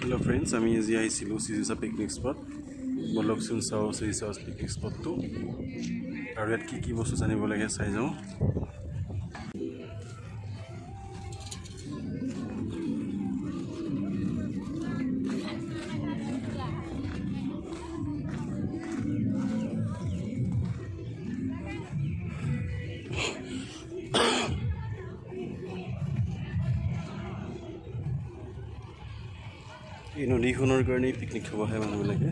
Hello friends, আমি আজি আহিছিলোঁ চিজুচা পিকনিক স্পট বলকচোন চাওঁ চিজুচা পিকনিক স্পটটো আৰু ইয়াত কি বস্তু জানিব লাগে চাই যাওঁ। এই নদীখনৰ কাৰণে পিকনিক খাব আহে মানুহবিলাকে।